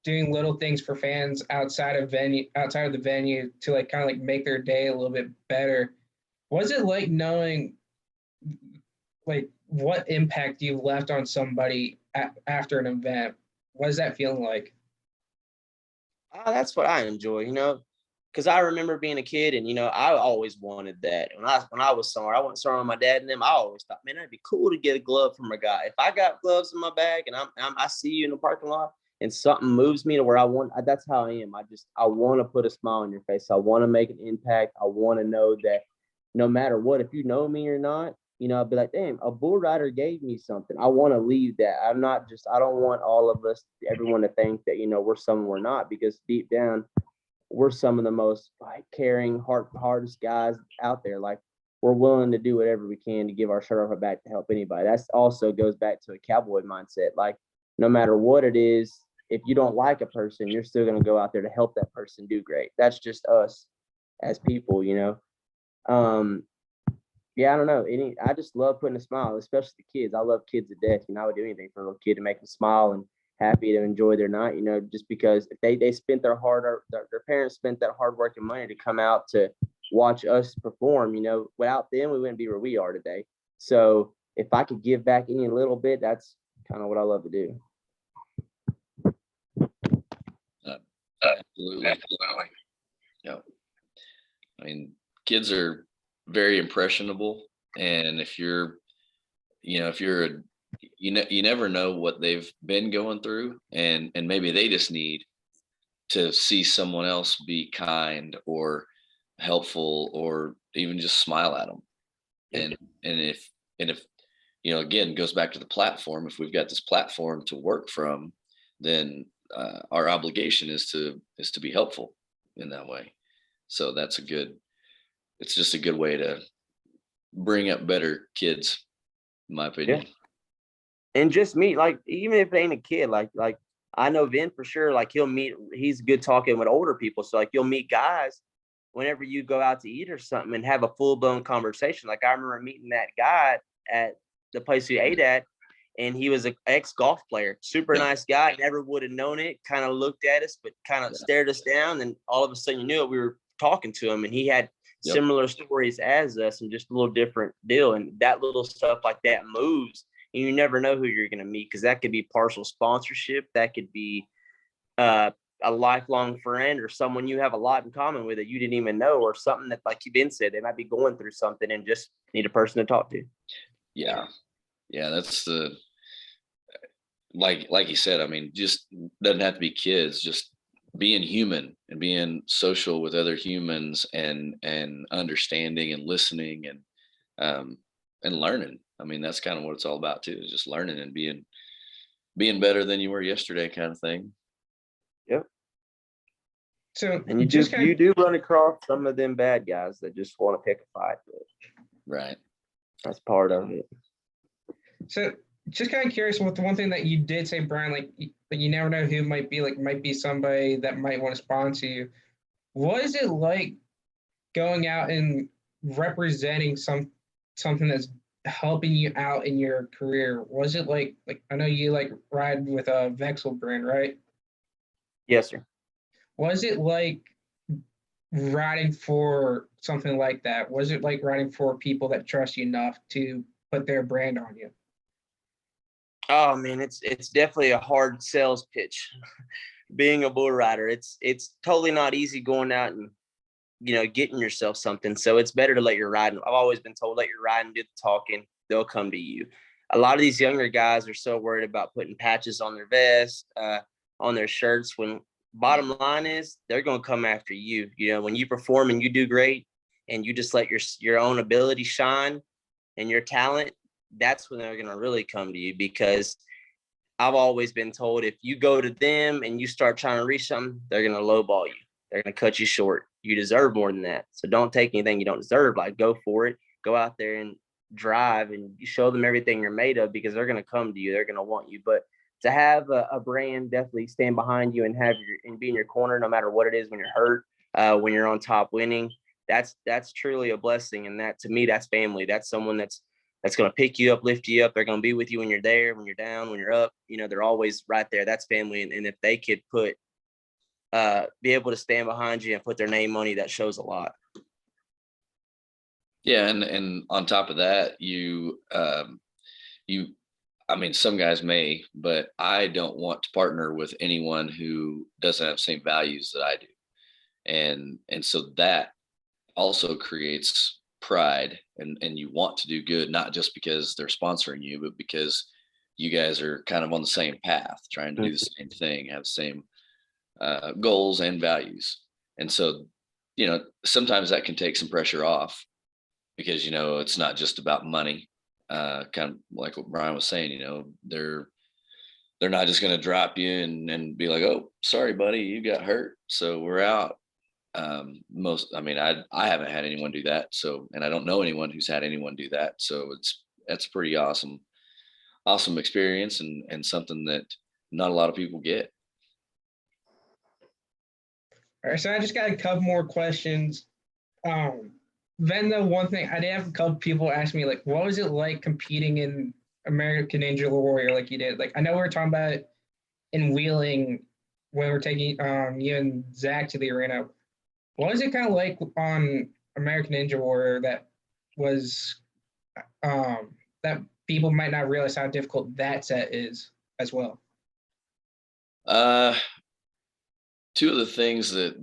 doing little things for fans outside of the venue to like kind of like make their day a little bit better. What is it like knowing like what impact you've left on somebody after an event? What is that feeling like? That's what I enjoy, because I remember being a kid, and I always wanted that. When I was somewhere, I went somewhere with my dad and them. I always thought, man, that'd be cool to get a glove from a guy. If I got gloves in my bag and I see you in the parking lot and something moves me to where that's how I am. I want to put a smile on your face. I want to make an impact. I want to know that no matter what, if you know me or not, I'd be like, damn, a bull rider gave me something. I want to leave that. I don't want all of us, everyone to think that, we're someone we're not, because deep down, we're some of the most like caring, hardest guys out there. Like, we're willing to do whatever we can to give our shirt off our back to help anybody. That's also goes back to a cowboy mindset. Like, no matter what it is, if you don't like a person, you're still going to go out there to help that person do great. That's just us as people, you know? Yeah, I don't know. I just love putting a smile, especially the kids. I love kids to death. You know, I would do anything for a little kid to make them smile and happy to enjoy their night, you know, just because if they spent their parents spent that hard work and money to come out to watch us perform, you know, without them, we wouldn't be where we are today. So if I could give back any little bit, that's kind of what I love to do. Absolutely. Yeah. I mean, kids are very impressionable. And if you're, you never know what they've been going through, and maybe they just need to see someone else be kind or helpful or even just smile at them. And if again, it goes back to the platform. If we've got this platform to work from, then our obligation is to be helpful in that way. So it's just a good way to bring up better kids, in my opinion. Yeah. And just meet, like, even if it ain't a kid, like I know Vin for sure, like he's good talking with older people. So like you'll meet guys whenever you go out to eat or something and have a full blown conversation. Like I remember meeting that guy at the place we ate at, and he was an ex golf player, super nice guy. Never would have known it. Kind of looked at us, but kind of stared us down. And all of a sudden, you knew it. We were talking to him, and he had similar stories as us, and just a little different deal. And that little stuff like that moves. And you never know who you're going to meet, because that could be partial sponsorship. That could be a lifelong friend, or someone you have a lot in common with that you didn't even know, or something that, like you've been said, they might be going through something and just need a person to talk to. Yeah. That's like you said, I mean, just doesn't have to be kids, just being human and being social with other humans, and understanding and listening and learning. I mean, that's kind of what it's all about too, is just learning and being better than you were yesterday, kind of thing. Yep. So, and you do run across some of them bad guys that just want to pick a fight. Right. That's part of it. So, just kind of curious with the one thing that you did say, Bryan, like you never know who it might be. Like, might be somebody that might want to sponsor you. What is it like going out and representing something that's helping you out in your career? Was it like I know you like ride with a Vexel brand, right? Yes, sir. Was it like riding for something like that? Was it like riding for people that trust you enough to put their brand on you? Oh man, it's definitely a hard sales pitch. Being a bull rider, it's totally not easy going out and getting yourself something. So it's better to let your ride. I've always been told, let your ride and do the talking. They'll come to you. A lot of these younger guys are so worried about putting patches on their vest, on their shirts, when bottom line is they're going to come after you. When you perform and you do great and you just let your own ability shine and your talent, that's when they're going to really come to you. Because I've always been told, if you go to them and you start trying to reach something, they're going to lowball you. They're going to cut you short. You deserve more than that. So don't take anything you don't deserve. Like, go for it. Go out there and drive, and you show them everything you're made of, because they're going to come to you. They're going to want you. But to have a brand definitely stand behind you and be in your corner, no matter what it is, when you're hurt, when you're on top winning, that's truly a blessing. And that, to me, that's family. That's someone that's going to pick you up, lift you up. They're going to be with you when you're there, when you're down, when you're up. They're always right there. That's family. And if they could be able to stand behind you and put their name on you, that shows a lot. Yeah. And on top of that, I mean, some guys may, but I don't want to partner with anyone who doesn't have the same values that I do. And so that also creates pride, and you want to do good, not just because they're sponsoring you, but because you guys are kind of on the same path, trying to do the same thing, have the same goals and values. And so, sometimes that can take some pressure off, because, it's not just about money. Kind of like what Bryan was saying, they're not just going to drop you and be like, oh, sorry, buddy, you got hurt, so we're out. I haven't had anyone do that. So, and I don't know anyone who's had anyone do that. So that's pretty awesome experience and something that not a lot of people get. All right, so I just got a couple more questions. Then the one thing I did have a couple people ask me, like, what was it like competing in American Ninja Warrior like you did? Like, I know we were talking about it in Wheeling when we're taking you and Zach to the arena. What was it kind of like on American Ninja Warrior that was that people might not realize how difficult that set is as well? Two of the things that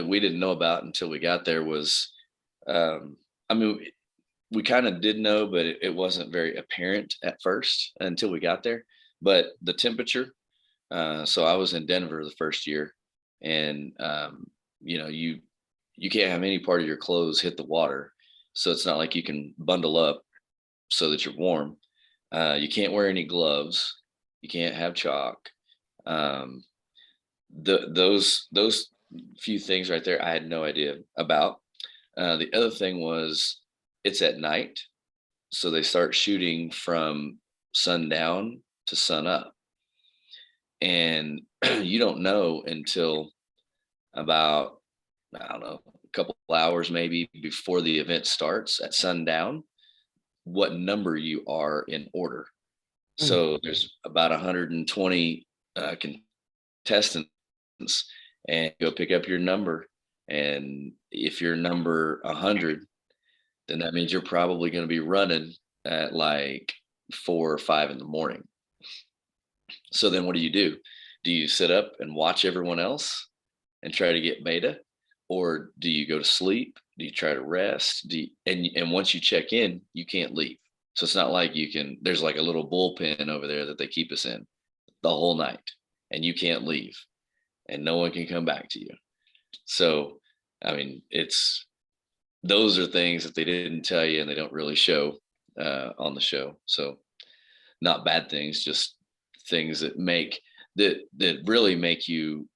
we didn't know about until we got there was, we kind of did know, but it wasn't very apparent at first until we got there. But the temperature. So I was in Denver the first year, and you can't have any part of your clothes hit the water, so it's not like you can bundle up so that you're warm. You can't wear any gloves. You can't have chalk. Those few things right there, I had no idea about. The other thing was it's at night, so they start shooting from sundown to sun up, and you don't know until about, I don't know, a couple hours maybe before the event starts at sundown what number you are in order. So there's about 120 contestants, and go pick up your number. And if you're number 100, then that means you're probably going to be running at like 4 or 5 in the morning. So then what do you do? Do you sit up and watch everyone else and try to get beta? Or do you go to sleep? Do you try to rest? And once you check in, you can't leave. So it's not like there's like a little bullpen over there that they keep us in the whole night, and you can't leave, and no one can come back to you. So, those are things that they didn't tell you and they don't really show on the show. So not bad things, just things that really make you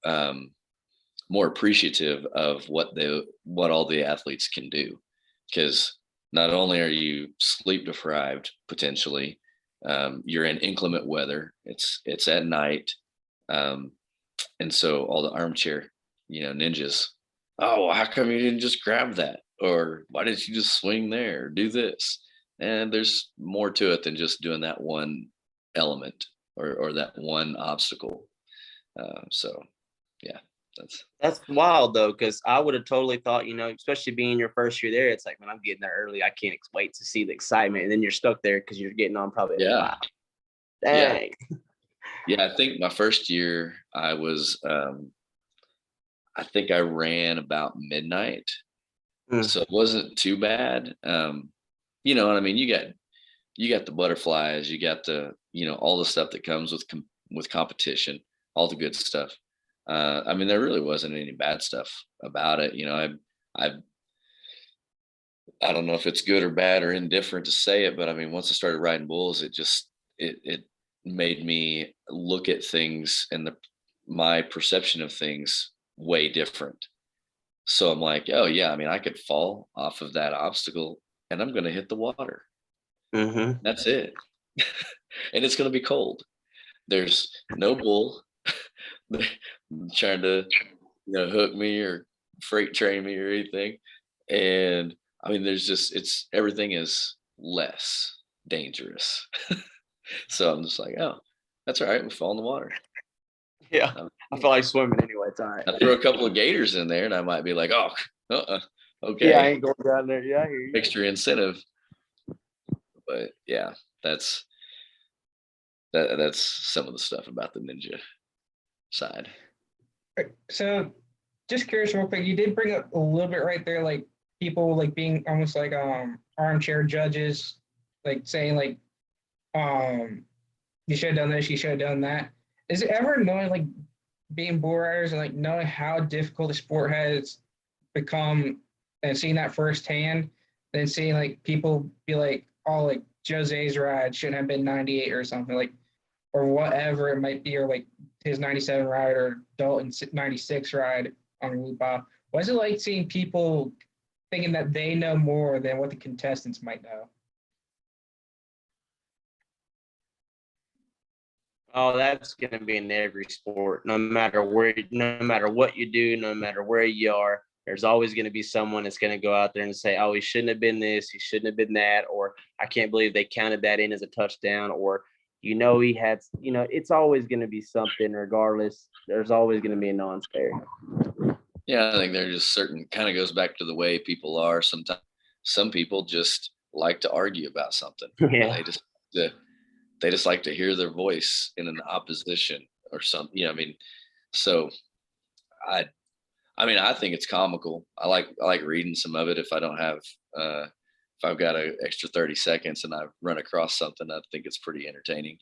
more appreciative of what all the athletes can do, because not only are you sleep deprived potentially, you're in inclement weather, it's at night, and so all the armchair ninjas, oh, how come you didn't just grab that, or why didn't you just swing there or do this? And there's more to it than just doing that one element or that one obstacle. So yeah, That's wild though, because I would have totally thought, especially being your first year there, it's like, man, I'm getting there early. I can't wait to see the excitement, and then you're stuck there because you're getting on probably. Yeah. Dang. Yeah, I think my first year I was, I think I ran about midnight, so it wasn't too bad. You know what I mean? You got the butterflies, you got the all the stuff that comes with competition, all the good stuff. There really wasn't any bad stuff about it. I don't know if it's good or bad or indifferent to say it, but once I started riding bulls, it made me look at things and my perception of things way different. So I'm like, oh yeah, I could fall off of that obstacle and I'm going to hit the water. That's it. And it's going to be cold. There's no bull trying to hook me or freight train me or anything. And everything is less dangerous. So I'm just like, oh, that's all right. We fall in the water. Yeah. I feel like swimming anyway. It's all right. I throw a couple of gators in there and I might be like, oh, okay. Yeah, I ain't going down there. Yeah, I hear you. Extra incentive. But yeah, that's some of the stuff about the ninja side. So just curious real quick, you did bring up a little bit right there, like people like being almost like armchair judges, like saying like you should have done this, you should have done that. Is it ever knowing, like, being bull riders and like knowing how difficult the sport has become and seeing that firsthand, then seeing like people be like, oh, like Jose's ride shouldn't have been 98 or something, like, or whatever it might be, or like his 97 ride or Dalton's 96 ride on Lupa, What's it like seeing people thinking that they know more than what the contestants might know? Oh, that's going to be in every sport. No matter what you do, no matter where you are, there's always going to be someone that's going to go out there and say, "Oh, he shouldn't have been this, he shouldn't have been that," or "I can't believe they counted that in as a touchdown," or he had. It's always going to be something. Regardless, there's always going to be a non-fair. Yeah, I think they're just certain. Kind of goes back to the way people are. Sometimes some people just like to argue about something. Yeah. They just like to hear their voice in an opposition or something. I mean, so I think it's comical. I like reading some of it if I don't have if I've got an extra 30 seconds and I've run across something. I think it's pretty entertaining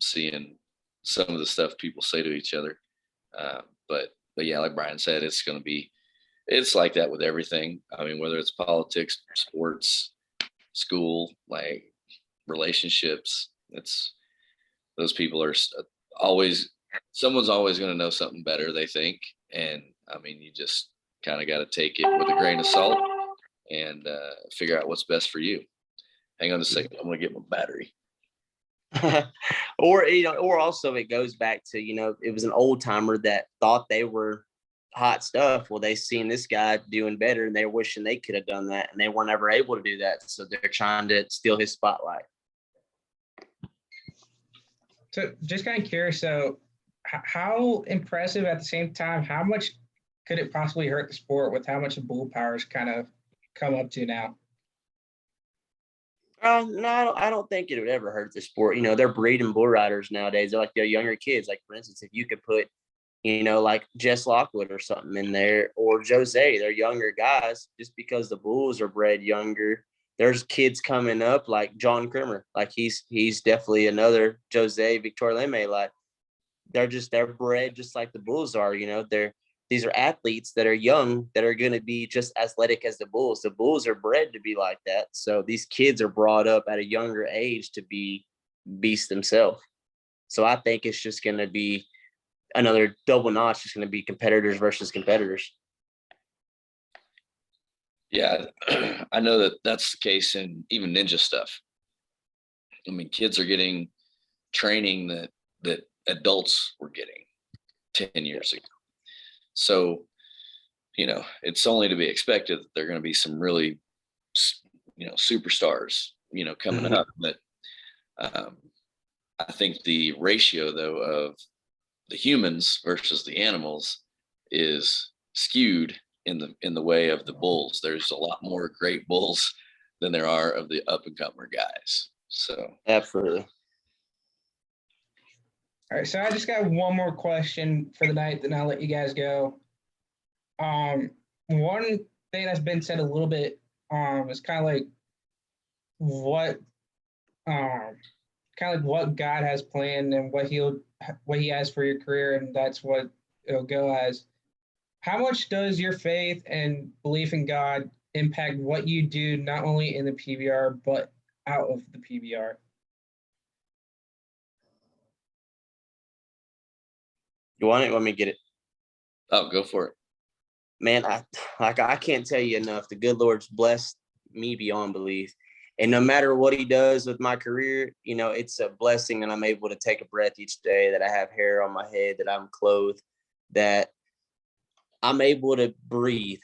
seeing some of the stuff people say to each other. But yeah, like Bryan said, it's like that with everything. I mean, whether it's politics, sports, school, like relationships, those people are someone's always going to know something better, they think. And I mean, you just kind of got to take it with a grain of salt and figure out what's best for you. Hang on a second. I'm going to get my battery. or also it goes back to, it was an old timer that thought they were hot stuff. Well, they seen this guy doing better and they're wishing they could have done that, and they weren't ever able to do that. So they're trying to steal his spotlight. So just kind of curious, so how impressive at the same time, how much could it possibly hurt the sport with how much the bull powers kind of come up to now? No, I don't think it would ever hurt the sport. They're breeding bull riders nowadays. They're like they're younger kids. Like, for instance, if you could put, like Jess Lockwood or something in there, or Jose, they're younger guys, just because the bulls are bred younger. There's kids coming up like John Krimmer. Like he's definitely another Jose Victor Leme. Like they're bred just like the bulls are. These are athletes that are young that are going to be just athletic as the bulls. The bulls are bred to be like that. So these kids are brought up at a younger age to be beasts themselves. So I think it's just going to be another double notch. It's going to be competitors versus competitors. Yeah, I know that that's the case in even ninja stuff. I mean, kids are getting training that adults were getting 10 years ago. So, it's only to be expected that there are going to be some really, superstars, coming Mm-hmm. up. But I think the ratio, though, of the humans versus the animals is skewed in the way of the bulls. There's a lot more great bulls than there are of the up and comer guys. So Absolutely. All right, so I just got one more question for the night, then I'll let you guys go. One thing that's been said a little bit is kind of like what God has planned and what he has for your career, and that's what it'll go as. How much does your faith and belief in God impact what you do, not only in the PBR but out of the PBR? You want it? You want me to get it? Oh, go for it. Man, I can't tell you enough. The good Lord's blessed me beyond belief. And no matter what he does with my career, it's a blessing that I'm able to take a breath each day, that I have hair on my head, that I'm clothed, that I'm able to breathe.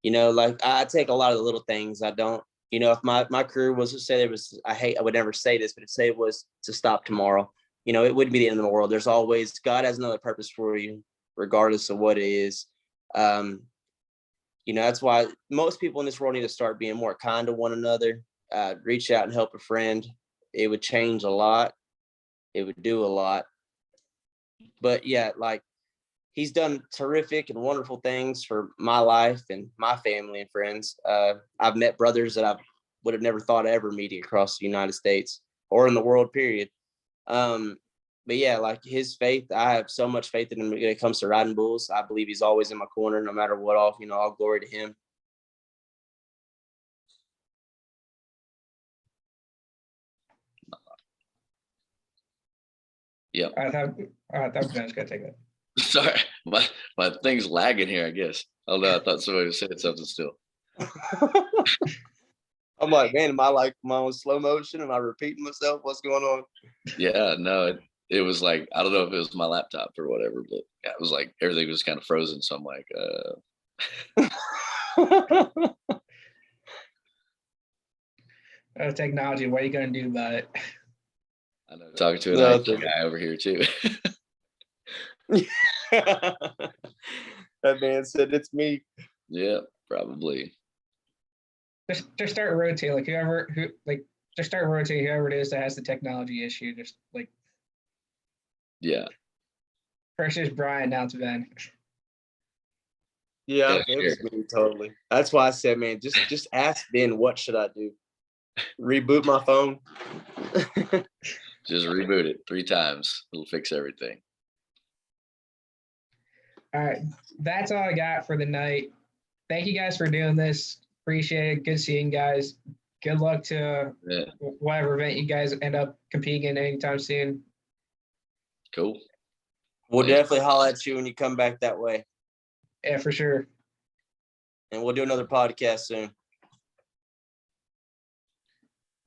Like I take a lot of the little things. I don't, if my career was to say I would never say this, but if say it was to stop tomorrow, it wouldn't be the end of the world. There's always, God has another purpose for you, regardless of what it is. That's why most people in this world need to start being more kind to one another, reach out and help a friend. It would change a lot. It would do a lot. But yeah, like he's done terrific and wonderful things for my life and my family and friends. I've met brothers that I would have never thought of ever meeting across the United States or in the world, period. But yeah, like his faith, I have so much faith in him when it comes to riding bulls. I believe he's always in my corner, no matter what. All glory to him. Yep. I thought Ben's gonna take it. Sorry, my thing's lagging here, I guess. Oh no, I thought somebody was saying something still. I'm like, man, am I on slow motion? Am I repeating myself? What's going on? Yeah, no, it was like, I don't know if it was my laptop or whatever, but yeah, it was like everything was kind of frozen. So I'm like, Technology, what are you gonna do about it? I know, talking to an IT Nothing. guy over here too. That man said it's me. Yeah, probably. Just start rotating, like just start rotating whoever it is that has the technology issue. Just like Yeah. first is Brian, now it's Ben. Yeah, Yeah, it was me totally. That's why I said, man, just ask Ben, what should I do? Reboot my phone. Just reboot it 3 times. It'll fix everything. All right, that's all I got for the night. Thank you guys for doing this. Appreciate it. Good seeing you guys. Good luck to Yeah, whatever event you guys end up competing in anytime soon. cool. We'll Thanks. definitely holler at you when you come back that way. Yeah, for sure. And we'll do another podcast soon.